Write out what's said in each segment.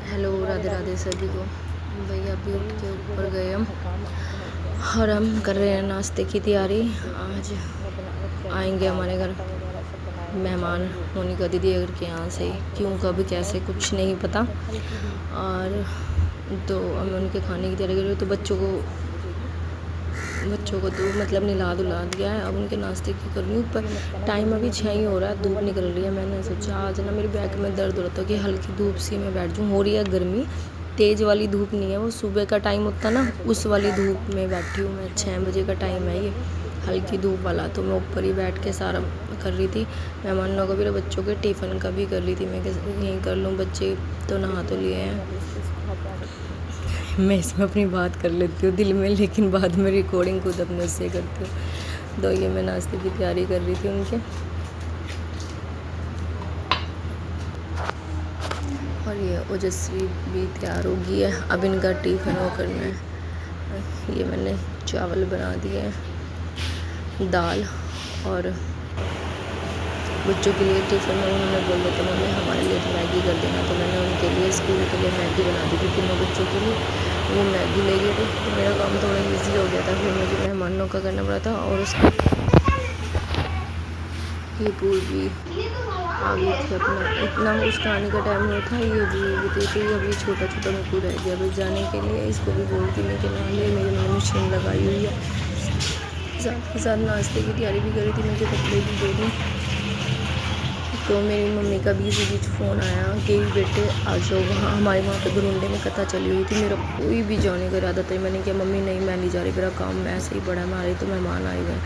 Hello, Radhe Radhe सभी को। भैया अभी उठ के ऊपर गए हम और हम कर रहे हैं नाश्ते की तैयारी। आज आएंगे हमारे घर मेहमान, मोनिका दीदी अगर के यहाँ से, क्यों कब कैसे कुछ नहीं पता। और तो हम उनके खाने की तैयारी कर रहे हैं। तो बच्चों को तो मतलब नहला धुला दिया है। अब उनके नाश्ते की कर रही हूँ, पर टाइम अभी 6 ही हो रहा है, धूप निकल रही है। मैंने सोचा आज ना मेरे बैक में दर्द हो रहा था कि हल्की धूप सी में बैठ जाऊँ। हो रही है गर्मी, तेज़ वाली धूप नहीं है, वो सुबह का टाइम होता ना, उस वाली धूप में बैठी हूँ मैं। 6 बजे का टाइम है ये, हल्की धूप वाला। तो मैं ऊपर ही बैठ के सारा कर रही थी। मेहमानों का भी, बच्चों के टिफ़िन का भी कर रही थी मैं, यहीं कर लूँ। बच्चे तो नहा तो लिए हैं। मैं इसमें अपनी बात कर लेती हूँ दिल में, लेकिन बाद में रिकॉर्डिंग खुद अपने से करती हूँ। तो ये मैं नाश्ते की तैयारी कर रही थी उनके, और ये ओजस्वी भी तैयार हो गई है। अब इनका टिफ़िन वो करना है। ये मैंने चावल बना दिए हैं, दाल, और बच्चों के लिए टिफ़िन में उन्होंने बोला था मम्मी हमारे लिए तो मैगी कर देना। तो मैंने उनके लिए स्कूल के लिए मैगी बना दी थी तीनों बच्चों के लिए। वो मैगी ले गए थे, तो मेरा काम थोड़ा ईजी हो गया था। फिर मुझे मेहमानों का करना पड़ा था। और उसका ये पूरी आ गई थी अपना, इतना उसका आने का टाइम हुआ था, ये भी थी। तो ये अभी छोटा छोटा मुकू रह गया बस जाने के लिए। इसको भी बोलती नहीं कि ना ले, मेरी मैंने मशीन लगाई हुई है। साथ के साथ नाश्ते की तैयारी भी करी थी, मुझे कपड़े भी दे दी। तो मेरी मम्मी का बीच बीच फ़ोन आया कि बेटे आ जाओ, वहाँ हमारे वहाँ पे घुरुंडे में कथा चली हुई थी। मेरा कोई भी जाने का इरादा था। मैंने कहा मम्मी नहीं मैं नहीं जा रही, मेरा काम ऐसे ही पड़ा है, हमारे तो मेहमान आए हुए हैं।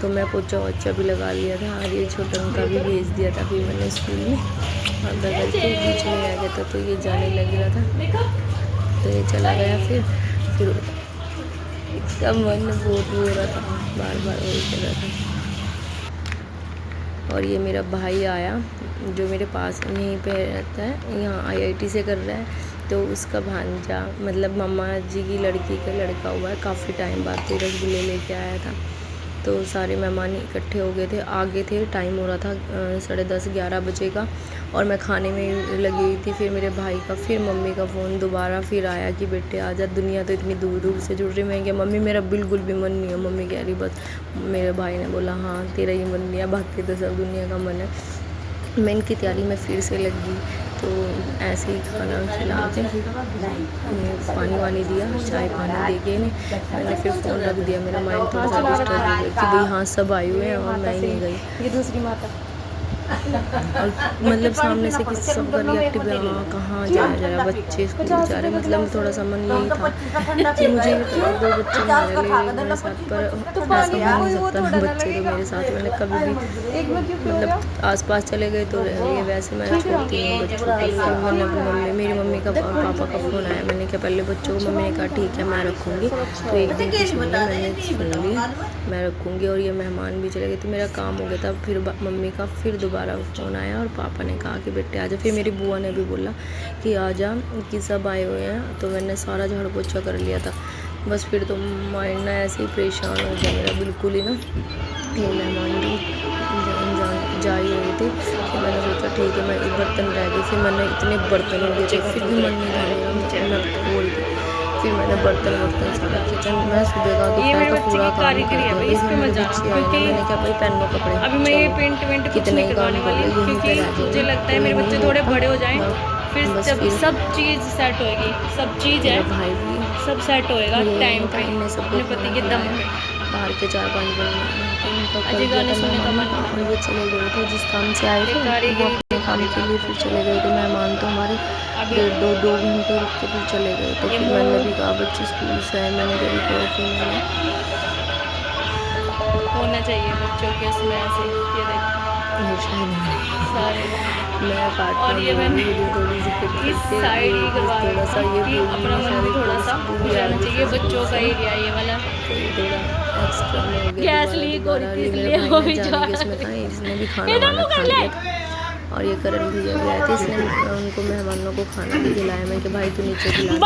तो मैं पोछा वोछा भी लगा लिया था, और ये छोटा उनका भी भेज दिया था फिर मैंने स्कूल में। और बगल के बीच में आ गया था, तो ये जाने लग रहा था, तो ये चला गया। फिर इसका मन बहुत हो रहा था, बार बार वही कर रहा था। और ये मेरा भाई आया जो मेरे पास यहीं पे रहता है, यहाँ IIT से कर रहा है। तो उसका भांजा मतलब मामा जी की लड़की का लड़का हुआ है, काफ़ी टाइम बाद तो रसगुल्ले लेके आया था। तो सारे मेहमान इकट्ठे हो गए थे, आगे थे। टाइम हो रहा था 10:30-11 बजे का, और मैं खाने में लगी हुई थी। फिर मेरे भाई का, फिर मम्मी का फ़ोन दोबारा फिर आया कि बेटे आजा, दुनिया तो इतनी दूर दूर से जुड़ रही। मैं क्या मम्मी मेरा बिल्कुल भी मन नहीं है। मम्मी कह रही बस। मेरे भाई ने बोला हाँ तेरा ही मन नहीं है, बाकी तो सब दुनिया का मन है। मैं इनकी तैयारी में फिर से लग गई। तो ऐसे ही खाना खिला के पानी वानी दिया, चाय पानी दे के मैंने फिर फ़ोन रख दिया। मेरा माइंड थोड़ा सा डिस्टर्ब हो गया कि भाई हाँ सब आए हुए हैं और मैं ही नहीं गई। ये दूसरी माता और मतलब सामने से किसी सबका रिएक्टिव हाँ कहाँ जाया जा रहा, बच्चे स्कूल जा रहे, मतलब थोड़ा सा मन यही था कि मुझे 2 बच्चे मेरे साथ, पर ऐसा हो नहीं सकता। बच्चे तो मेरे साथ, मैंने कभी भी मतलब आसपास चले गए तो ये वैसे मैं छोड़ती हूँ बच्चों को। फिर मैंने मेरी मम्मी का और पापा का फ़ोन आया। मैंने कहा पहले बच्चों को, मम्मी ने कहा ठीक है मैं रखूँगी। तो एक दिन की सुन ली, मैंने सुन ली, मैं रखूँगी। और ये मेहमान भी चले गए, तो मेरा काम हो गया था। फिर मम्मी का फिर दोबारा फ़ोन आया और पापा ने कहा कि बेटे आजा। फिर मेरी बुआ ने भी बोला कि आजा कि सब आए हुए हैं। तो मैंने सारा झाड़ू पोछा कर लिया था बस। फिर तो माइंड ना ऐसे ही परेशान हो गया मेरा बिल्कुल ही ना। ये मेहमान भी जा ही रहे थे, तो मैंने सोचा ठीक है मैं एक बर्तन रह गए। फिर मैंने इतने बर्तन हो गए थे, फिर भी मन नहीं था मेरा, मैं बोल दी। फिर मैंने बर्तन सारा किचन में सुबह का दोपहर का पूरा काम कर दिया। मैंने क्या भाई पहन लो कपड़े, अभी मैं ये पेंट कितने ही काम वाली हूँ, क्योंकि मुझे लगता है मेरे बच्चे थोड़े बड़े हो जाएं, फिर जब सब चीज़ सेट होएगी, सब चीज़ है भाई भी सब सेट होएगा टाइम पे, अपने पति के दम पे। बाहर के 4-5 अजय गाने सुनने का मन और ये चले गए थे जिस काम से आए थे, वो अपने काम के लिए फिर चले गए थे। मेहमान तो हमारे 1.5-2 घंटे रुक के फिर चले गए थे। फिर मैंने भी कहा बच्चे स्कूल से आए, मैंने कभी कहा फिर मैंने होना चाहिए बच्चों के उसमें ऐसे। ये देखो सारे मैं काट और ये मैंने थोड़ी सी इस साइड ही करवा थोड़ा सा ये कि अपना मन भी थोड़ा सा जाना चाहिए। बच्चों का एरिया ये वाला थोड़ा एक्स्ट्रा में हो गया। गैस लीक हो रही थी इसलिए वो भी जा इसने भी खाना वाना खा लिया था। और ये करण भैया भी आए थे, इसने उनको मेहमानों को खाना भी खिलाया। मैं कि भाई तू नीचे खिला दे,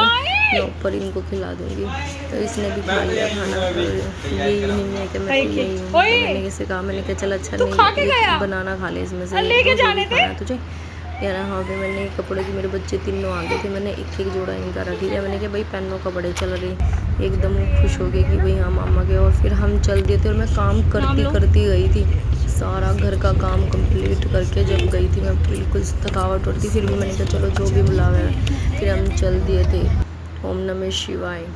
मैं ऊपर इनको खिला दूँगी। तो इसने भी खा लिया खाना। यही नहीं है कि मैं यही हूँ। मैंने किसी कहा, मैंने कहा चल अच्छा नहीं बनाना खा ले इसमें से, लेके जाने थे तुझे। यार हाँ भी मैंने कपड़े की, मेरे बच्चे तीनों आ गए थे, मैंने एक एक जोड़ा इनका रख लिया। मैंने कहा भाई पहनों कपड़े चल रही, एकदम खुश हो गए कि भाई हाँ मामा के। और फिर हम चल दिए थे और मैं काम करती गई थी, सारा घर का काम कंप्लीट करके जब गई थी मैं बिल्कुल थकावट होती, फिर भी मैंने कहा चलो जो भी बुलावा है, फिर हम चल दिए थे। ओम नमः शिवाय।